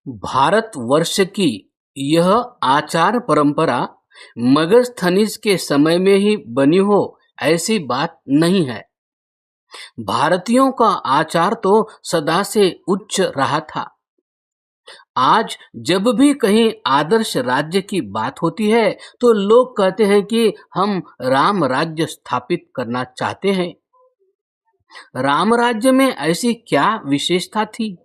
भारतवर्ष की यह आचार परंपरा मगस्थनीज के समय में ही बनी हो ऐसी बात नहीं है। भारतीयों का आचार तो सदा से उच्च रहा था। आज जब भी कहीं आदर्श राज्य की बात होती है तो लोग कहते हैं कि हम राम राज्य स्थापित करना चाहते हैं। राम राज्य में ऐसी क्या विशेषता थी?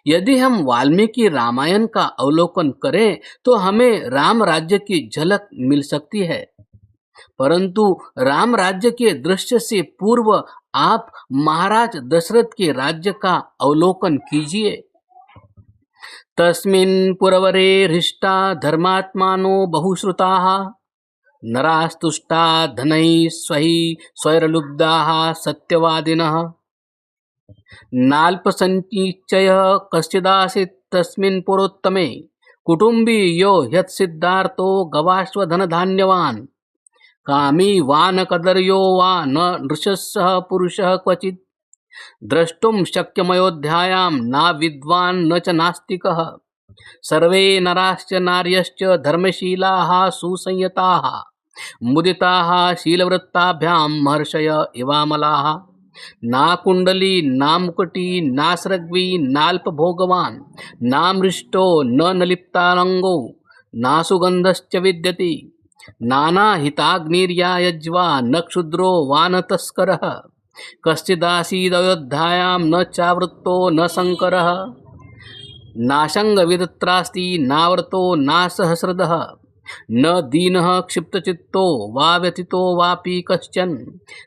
यदि हम वाल्मीकि रामायण का अवलोकन करें तो हमें राम राज्य की झलक मिल सकती है। परंतु राम राज्य के दृश्य से पूर्व आप महाराज दशरथ के राज्य का अवलोकन कीजिए। तस्मिन् पुरवरे हृष्टा धर्मात्मानो बहुश्रुताः नरास्तुष्टा धनैः स्वैरलुब्धाः सत्यवादिनः नाल्पसञ्चयः कश्चिदासीत् तस्मिन् पुरोत्तमे कुटुम्बी यो ह्यत्सिद्धार्थो गवाश्वधनधान्यवान् कामी वा न कदर्यो वा न नृशस्सः पुरुषः क्वचित् द्रष्टुं शक्यमयोध्यायां न विद्वान् न च नास्तिकः सर्वे नराश्च नार्यश्च धर्मशीलाः सुसंयताः मुदिताः शीलवृत्ताभ्यां महर्षय इवामलाः ना कुंडली ना मुकुटी ना स्रग्वी नाल्पभोगवान् नामृष्टो न नलिप्तारंगो ना सुगंधश्च विद्यति नानाहिताग्निर्यायज्वा न क्षुद्रो वा न तस्करः कश्चिदासीदयोध्यायां न चावृत्तो न शंकरः नाशंगविदत्रास्ति नावर्तो ना सहस्रदः न दीनः क्षिप्तचित्तो वा व्यथितो वापि कश्चन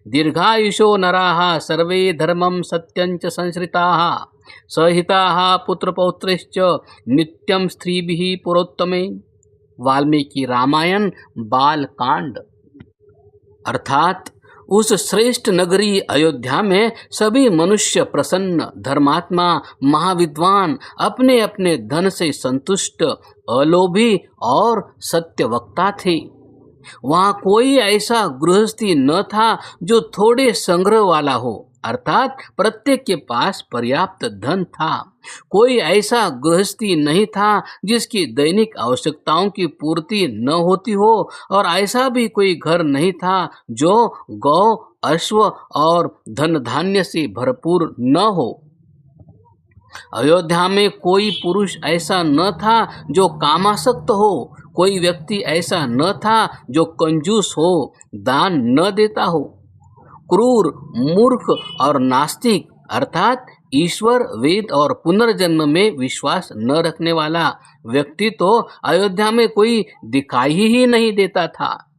दीर्घायुषो नराः सर्वे धर्मं सत्यं च संश्रिताः सहिताः पुत्रपौत्रैश्च नित्यं स्त्रीभिः पुरोत्तमे। वाल्मीकि रामायण बालकांड। अर्थात उस श्रेष्ठ नगरी अयोध्या में सभी मनुष्य प्रसन्न, धर्मात्मा, महाविद्वान, अपने अपने धन से संतुष्ट, अलोभी और सत्यवक्ता थे। वहाँ कोई ऐसा गृहस्थी न था जो थोड़े संग्रह वाला हो, अर्थात प्रत्येक के पास पर्याप्त धन था। कोई ऐसा गृहस्थी नहीं था जिसकी दैनिक आवश्यकताओं की पूर्ति न होती हो, और ऐसा भी कोई घर नहीं था जो गौ, अश्व और धन धान्य से भरपूर न हो। अयोध्या में कोई पुरुष ऐसा न था जो कामासक्त हो, कोई व्यक्ति ऐसा न था जो कंजूस हो, दान न देता हो। क्रूर, मूर्ख और नास्तिक अर्थात ईश्वर, वेद और पुनर्जन्म में विश्वास न रखने वाला व्यक्ति तो अयोध्या में कोई दिखाई ही नहीं देता था।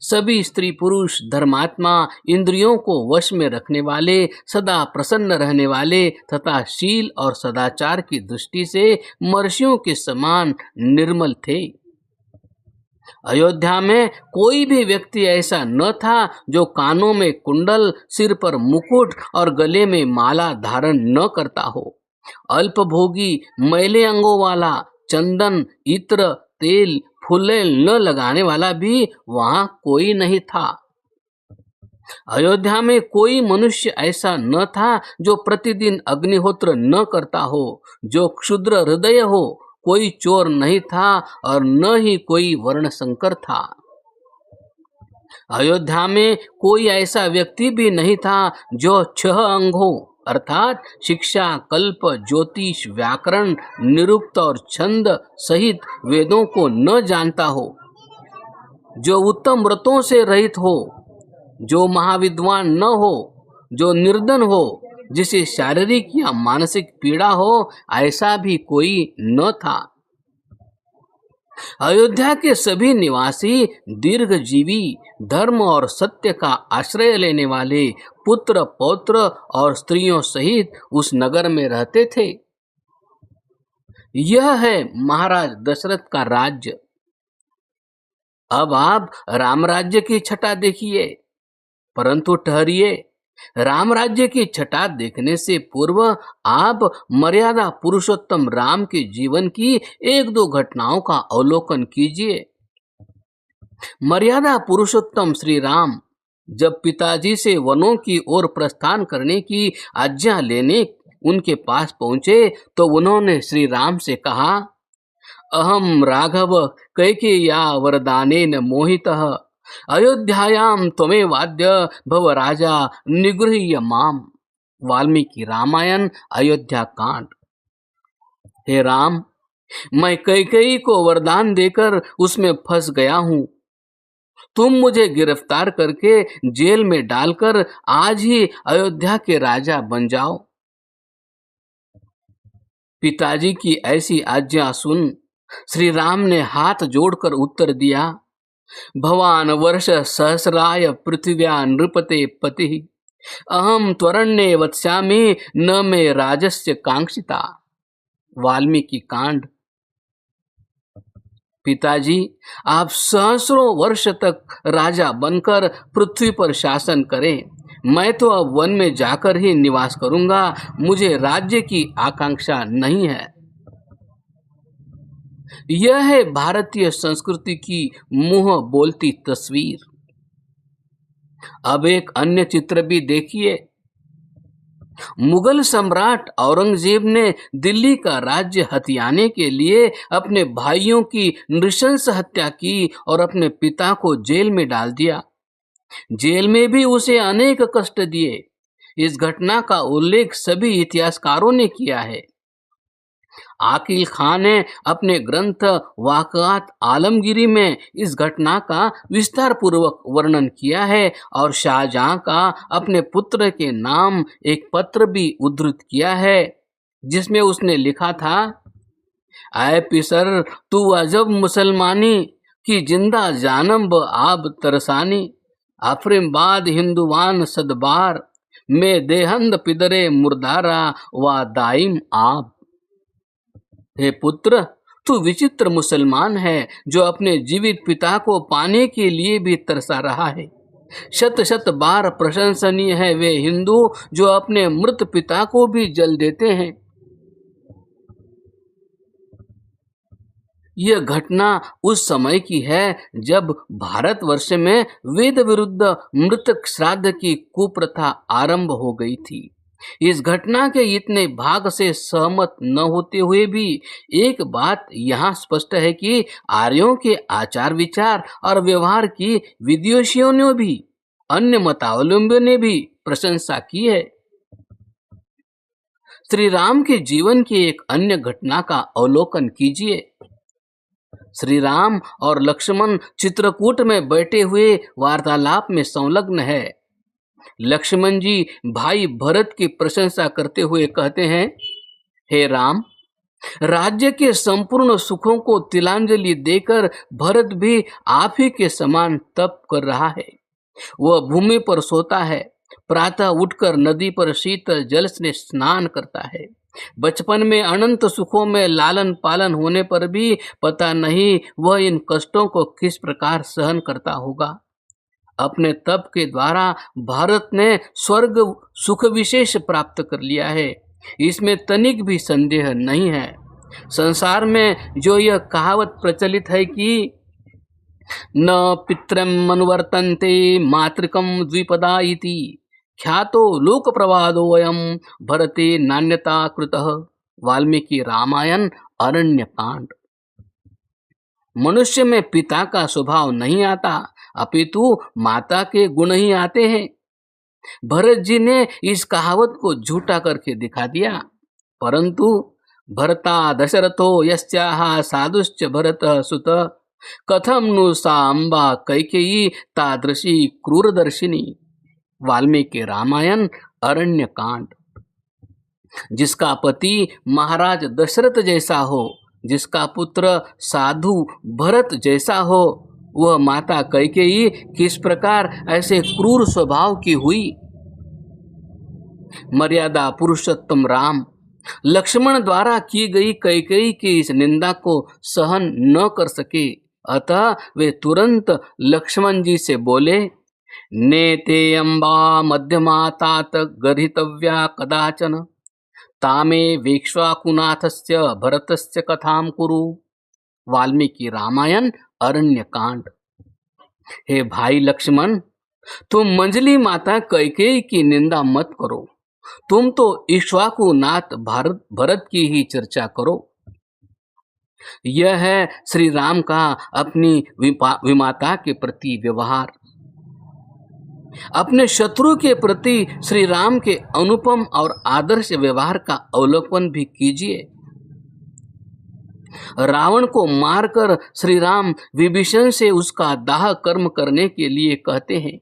सभी स्त्री पुरुष धर्मात्मा, इंद्रियों को वश में रखने वाले, सदा प्रसन्न रहने वाले तथा शील और सदाचार की दृष्टि से महर्षियों के समान निर्मल थे। अयोध्या में कोई भी व्यक्ति ऐसा न था जो कानों में कुंडल, सिर पर मुकुट और गले में माला धारण न करता हो। अल्पभोगी, मैले अंगों वाला, चंदन, इत्र, तेल, फूले न लगाने वाला भी वहां कोई नहीं था। अयोध्या में कोई मनुष्य ऐसा न था जो प्रतिदिन अग्निहोत्र न करता हो, जो क्षुद्र हृदय हो। कोई चोर नहीं था और न ही कोई वर्ण संकर था। अयोध्या में कोई ऐसा व्यक्ति भी नहीं था जो 6 अंग हो, अर्थात शिक्षा, कल्प, ज्योतिष, व्याकरण, निरुक्त और छंद सहित वेदों को न जानता हो, जो उत्तम व्रतों से रहित हो, जो महाविद्वान न हो, जो निर्धन हो, जिसे शारीरिक या मानसिक पीड़ा हो, ऐसा भी कोई न था। अयोध्या के सभी निवासी दीर्घजीवी, धर्म और सत्य का आश्रय लेने वाले पुत्र, पौत्र और स्त्रियों सहित उस नगर में रहते थे। यह है महाराज दशरथ का राज्य। अब आप राम राज्य की छटा देखिए, परंतु ठहरिए, राम राज्य की छटा देखने से पूर्व आप मर्यादा पुरुषोत्तम राम के जीवन की 1-2 घटनाओं का अवलोकन कीजिए। मर्यादा पुरुषोत्तम श्री राम जब पिताजी से वनों की ओर प्रस्थान करने की आज्ञा लेने उनके पास पहुंचे तो उन्होंने श्री राम से कहा, अहम राघव कैकेय्या वरदानेन मोहितः अयोध्यायां त्वमेवाद्य भव राजा निगृह्य माम। वाल्मीकि रामायण अयोध्या कांड। हे राम, मैं कैकेयी को वरदान देकर उसमें फंस गया हूं। तुम मुझे गिरफ्तार करके जेल में डालकर आज ही अयोध्या के राजा बन जाओ। पिताजी की ऐसी आज्ञा सुन श्री राम ने हाथ जोड़कर उत्तर दिया, भवान वर्ष सहस्राय पृथिव्या नृपते पति अहम त्वरण्ये वत्स्यामि न मे राजस्य कांक्षिता। वाल्मीकि कांड। पिताजी, आप सहस्रों वर्ष तक राजा बनकर पृथ्वी पर शासन करें। मैं तो अब वन में जाकर ही निवास करूंगा। मुझे राज्य की आकांक्षा नहीं है। यह है भारतीय संस्कृति की मुंह बोलती तस्वीर। अब एक अन्य चित्र भी देखिए। मुगल सम्राट औरंगजेब ने दिल्ली का राज्य हथियाने के लिए अपने भाइयों की नृशंस हत्या की और अपने पिता को जेल में डाल दिया। जेल में भी उसे अनेक कष्ट दिए। इस घटना का उल्लेख सभी इतिहासकारों ने किया है। आकिल खान ने अपने ग्रंथ वाक़आत आलमगीरी में इस घटना का विस्तार पूर्वक वर्णन किया है और शाहजहां का अपने पुत्र के नाम एक पत्र भी उद्धृत किया है, जिसमें उसने लिखा था, आए पिसर तू अजब मुसलमानी की जिंदा जानम ब आब तरसानी आफरिम बाद हिंदुवान सदबार में देहंद पिदरे मुर्दारा व दाइम आब। हे पुत्र, तू विचित्र मुसलमान है जो अपने जीवित पिता को पाने के लिए भी तरसा रहा है। शत शत बार प्रशंसनीय है वे हिंदू जो अपने मृत पिता को भी जल देते हैं। यह घटना उस समय की है जब भारतवर्ष में वेद विरुद्ध मृतक श्राद्ध की कुप्रथा आरंभ हो गई थी। इस घटना के इतने भाग से सहमत न होते हुए भी एक बात यहाँ स्पष्ट है कि आर्यों के आचार विचार और व्यवहार की विदेशियों ने भी, अन्य मतावलंबियों ने भी प्रशंसा की है। श्री राम के जीवन की एक अन्य घटना का अवलोकन कीजिए। श्री राम और लक्ष्मण चित्रकूट में बैठे हुए वार्तालाप में संलग्न है। लक्ष्मण जी भाई भरत की प्रशंसा करते हुए कहते हैं, हे राम, राज्य के संपूर्ण सुखों को तिलांजलि देकर भरत भी आप ही के समान तप कर रहा है। वह भूमि पर सोता है, प्रातः उठकर नदी पर शीतल जल से स्नान करता है। बचपन में अनंत सुखों में लालन पालन होने पर भी पता नहीं वह इन कष्टों को किस प्रकार सहन करता होगा। अपने तप के द्वारा भारत ने स्वर्ग सुख विशेष प्राप्त कर लिया है, इसमें तनिक भी संदेह नहीं है। संसार में जो यह कहावत प्रचलित है कि न पितरम अनुवर्तन्ते मातृकम द्विपदा इति ख्यातो लोक प्रवादोयम भरते नान्यता कृतः। वाल्मीकि रामायण अरण्य कांड। मनुष्य में पिता का स्वभाव नहीं आता, अपितु माता के गुण ही आते हैं। भरत जी ने इस कहावत को झूठा करके दिखा दिया। परंतु भरता दशरथो यस्याः साधुश्च भरत सुत कथम नु सा अम्बा कैकेयी तादृशी क्रूरदर्शिनी। वाल्मीकि रामायण अरण्य कांड। जिसका पति महाराज दशरथ जैसा हो, जिसका पुत्र साधु भरत जैसा हो, वह माता कैकेयी किस प्रकार ऐसे क्रूर स्वभाव की हुई। मर्यादा पुरुषोत्तम राम लक्ष्मण द्वारा की गई कैकेयी की इस निंदा को सहन न कर सके, अतः वे तुरंत लक्ष्मण जी से बोले, नेते अम्बा मध्यमातात गर्हितव्या कदाचन तामे वेक्ष्वाकुनाथस्य भरतस्य कथाम कुरु। वाल्मीकि रामायण अरण्य कांड। हे भाई लक्ष्मण, तुम मंजली माता कैकेयी की निंदा मत करो। तुम तो इक्ष्वाकु नाथ भरत की ही चर्चा करो। यह है श्री राम का अपनी विमाता के प्रति व्यवहार। अपने शत्रु के प्रति श्री राम के अनुपम और आदर्श व्यवहार का अवलोकन भी कीजिए। रावण को मारकर श्री राम विभीषण से उसका दाह कर्म करने के लिए कहते हैं।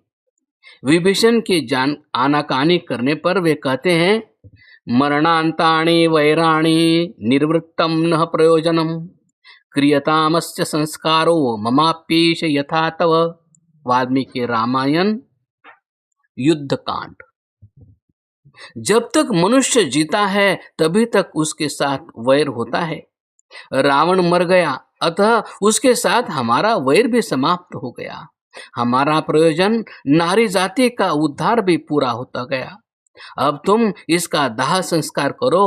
विभीषण के आनाकानी करने पर वे कहते हैं, मरणांतानि वैराणि निर्वृत्तम न प्रयोजनम क्रियतामस्य संस्कारो ममाप्येष यथा तव। वाल्मीकि रामायण युद्ध कांड। जब तक मनुष्य जीता है तभी तक उसके साथ वैर होता है। रावण मर गया, अतः उसके साथ हमारा वैर भी समाप्त हो गया। हमारा प्रयोजन नारी जाति का उद्धार भी पूरा होता गया। अब तुम इसका दाह संस्कार करो।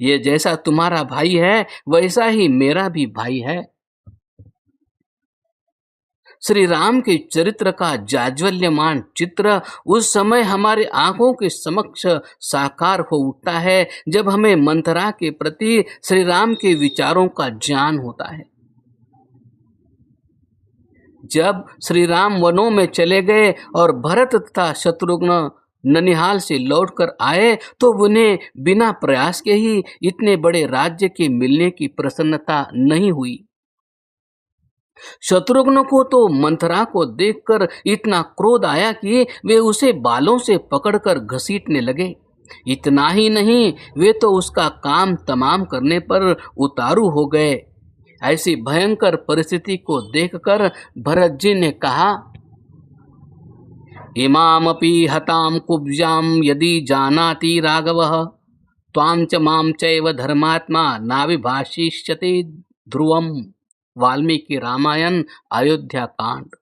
ये जैसा तुम्हारा भाई है वैसा ही मेरा भी भाई है। श्री राम के चरित्र का जाज्वल्यमान चित्र उस समय हमारे आंखों के समक्ष साकार हो उठता है जब हमें मंथरा के प्रति श्री राम के विचारों का ज्ञान होता है। जब श्री राम वनों में चले गए और भरत तथा शत्रुघ्न ननिहाल से लौटकर आए तो उन्हें बिना प्रयास के ही इतने बड़े राज्य के मिलने की प्रसन्नता नहीं हुई। शत्रुघ्न को तो मंथरा को देखकर इतना क्रोध आया कि वे उसे बालों से पकड़कर घसीटने लगे। इतना ही नहीं, वे तो उसका काम तमाम करने पर उतारू हो गए। ऐसी भयंकर परिस्थिति को देखकर भरत जी ने कहा, इमामपि हताम कुब्जाम यदि जानाति राघवः त्वां च मां चैव धर्मात्मा नाविभाषिष्यते ध्रुवम्। वाल्मीकि रामायण अयोध्या कांड।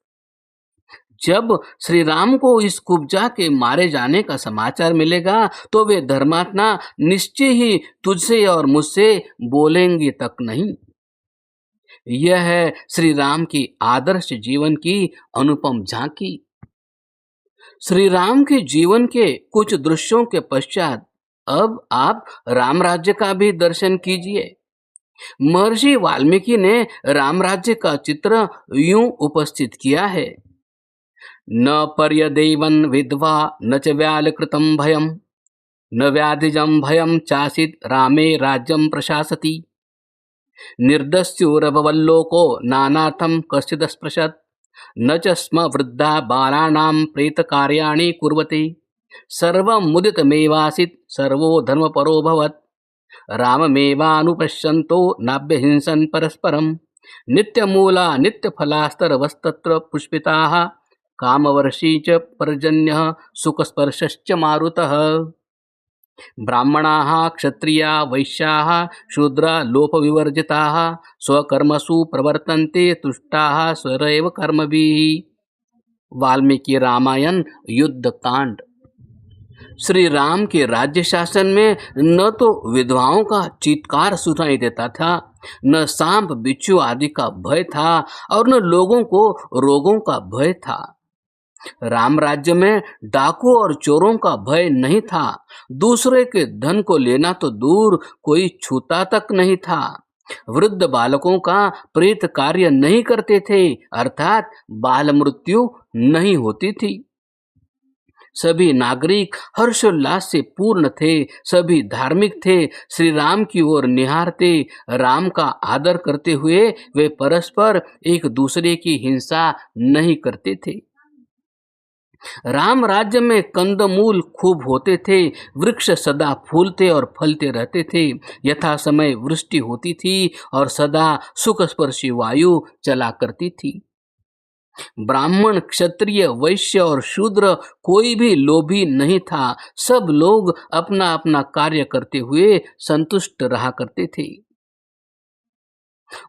जब श्री राम को इस कुब्जा के मारे जाने का समाचार मिलेगा तो वे धर्मात्मा निश्चय ही तुझसे और मुझसे बोलेंगे तक नहीं। यह है श्री राम की आदर्श जीवन की अनुपम झांकी। श्री राम के जीवन के कुछ दृश्यों के पश्चात अब आप राम राज्य का भी दर्शन कीजिए। महर्षि वाल्मीकि ने राम राज्य का चित्र यूं उपस्थित किया है, न पर्यदेवन विद्वा न च व्यालकृतं भयम न व्याधिजं भयम चासित रामे राज्यं प्रशासति निर्दस्युरभवल्लोको नानाथं कश्चिदस्पृशत् न च स्म वृद्धा बालानां प्रेतकार्याणि कुर्वते सर्वं मुदितमेवासीत् सर्वो धर्मपरोऽभवत् राममेवानुपश्यन्तो नाभ्यहिंसन् परस्परं नित्यमूला नित्यफलास्तरवस्तत्र पुष्पिताः कामवर्षी च पर्जन्यः सुखस्पर्शश्च मारुतः ब्राह्मणाः क्षत्रिया वैश्याः शूद्रा लोपविवर्जिताः स्वकर्मसु प्रवर्तन्ते तुष्टाः स्वरेव कर्मभिः। वाल्मीकि रामायण युद्ध कांड। श्री राम के राज्य शासन में न तो विधवाओं का चीत्कार सुनाई देता था, न सांप बिच्छू आदि का भय था और न लोगों को रोगों का भय था। राम राज्य में डाकू और चोरों का भय नहीं था। दूसरे के धन को लेना तो दूर, कोई छूता तक नहीं था। वृद्ध बालकों का प्रेत कार्य नहीं करते थे, अर्थात बाल मृत्यु नहीं होती थी। सभी नागरिक हर्षोल्लास से पूर्ण थे, सभी धार्मिक थे, श्री राम की ओर निहारते, राम का आदर करते हुए वे परस्पर एक दूसरे की हिंसा नहीं करते थे। राम राज्य में कंदमूल खूब होते थे, वृक्ष सदा फूलते और फलते रहते थे, यथा समय वृष्टि होती थी और सदा सुखस्पर्शी वायु चला करती थी। ब्राह्मण क्षत्रिय वैश्य और शूद्र कोई भी लोभी नहीं था। सब लोग अपना अपना कार्य करते हुए संतुष्ट रहा करते थे।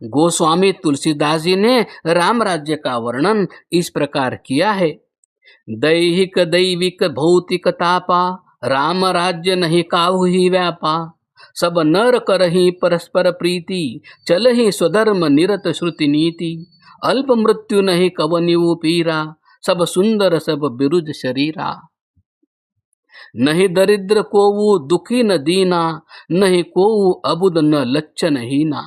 गोस्वामी तुलसीदास जी ने राम राज्य का वर्णन इस प्रकार किया है, दैहिक दैविक भौतिक तापा राम राज्य नहीं काहू ही व्यापा सब नर करही परस्पर प्रीति चलहि स्वधर्म निरत श्रुति नीति अल्प मृत्यु नहीं कवनियु पीरा सब सुंदर सब बिरुज शरीरा। नहीं दरिद्र कोऊ दुखी न दीना, नहीं कोऊ अबुद न लच्चन हीना।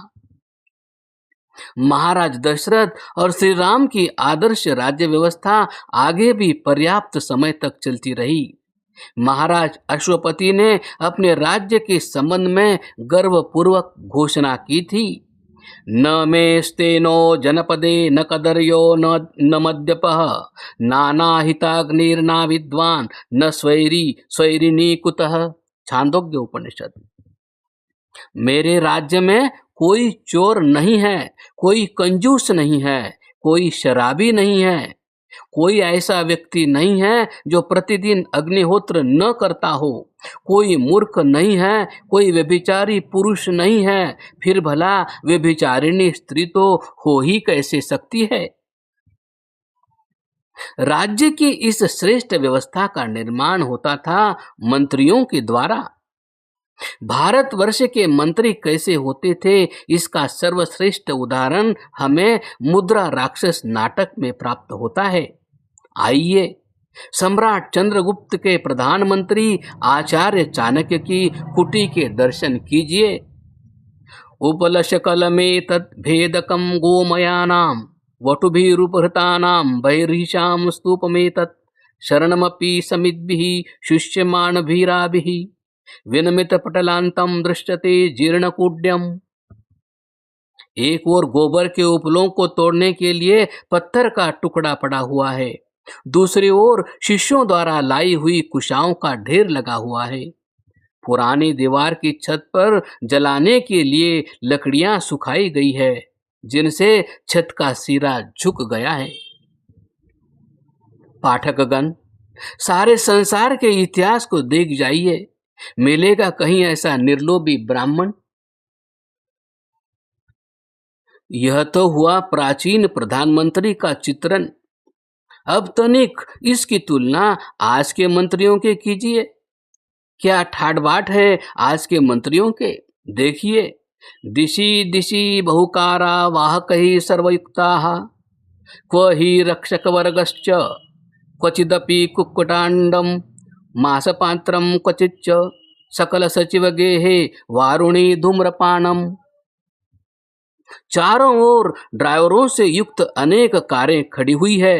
महाराज दशरथ और श्री राम की आदर्श राज्य व्यवस्था आगे भी पर्याप्त समय तक चलती रही। महाराज अश्वपति ने अपने राज्य के संबंध में गर्वपूर्वक घोषणा की थी, न मेस्तेनो जनपदे न कदर्यो न मद्यपः नानाहिताग्निर्ना विद्वान न स्वैरिणी कुतः। छांदोग्य उपनिषद। मेरे राज्य में कोई चोर नहीं है, कोई कंजूस नहीं है, कोई शराबी नहीं है, कोई ऐसा व्यक्ति नहीं है जो प्रतिदिन अग्निहोत्र न करता हो, कोई मूर्ख नहीं है, कोई व्यभिचारी पुरुष नहीं है, फिर भला व्यभिचारिणी स्त्री तो हो ही कैसे सकती है। राज्य की इस श्रेष्ठ व्यवस्था का निर्माण होता था मंत्रियों के द्वारा। भारतवर्ष के मंत्री कैसे होते थे, इसका सर्वश्रेष्ठ उदाहरण हमें मुद्रा राक्षस नाटक में प्राप्त होता है। आइए सम्राट चंद्रगुप्त के प्रधानमंत्री आचार्य चाणक्य की कुटी के दर्शन कीजिए। उपलशकल में तद्भेदकम गोमयानाम वटुभिरुपहृतानाम बहिर्हिषाम स्तूपमेतत् शरणमपि समिद्भिः शुष्यमाणभिराभिः विनमित पटलांतम दृश्यते जीर्णकूड्यम। एक ओर गोबर के उपलों को तोड़ने के लिए पत्थर का टुकड़ा पड़ा हुआ है, दूसरी ओर शिष्यों द्वारा लाई हुई कुशाओं का ढेर लगा हुआ है। पुरानी दीवार की छत पर जलाने के लिए लकड़ियां सुखाई गई है, जिनसे छत का सिरा झुक गया है। पाठकगण, सारे संसार के इतिहास को देख जाइए, मिलेगा कहीं ऐसा निर्लोभी ब्राह्मण। यह तो हुआ प्राचीन प्रधानमंत्री का चित्रण। अब तनिक इसकी तुलना आज के मंत्रियों के कीजिए। क्या ठाट बाट है आज के मंत्रियों के। देखिए, दिशि दिशि बहुकारा वाहकैः सर्वयुक्ताः क्व हि रक्षकवर्गश्च क्वचिदपि कुक्कुटांडम मासपात्रम क्वचिच्च सकल सचिव गेहे वारुणी धूम्रपानम। चारों ओर ड्राइवरों से युक्त अनेक कारें खड़ी हुई है,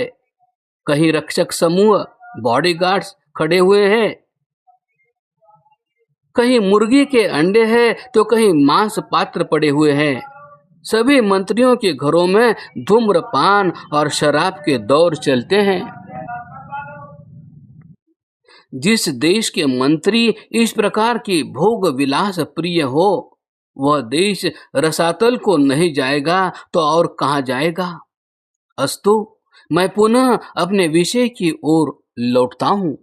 कहीं रक्षक समूह बॉडीगार्ड्स खड़े हुए हैं, कहीं मुर्गी के अंडे हैं तो कहीं मांस पात्र पड़े हुए हैं। सभी मंत्रियों के घरों में धूम्रपान और शराब के दौर चलते हैं। जिस देश के मंत्री इस प्रकार की भोग विलास प्रिय हो, वह देश रसातल को नहीं जाएगा तो और कहाँ जाएगा। अस्तु, मैं पुनः अपने विषय की ओर लौटता हूँ।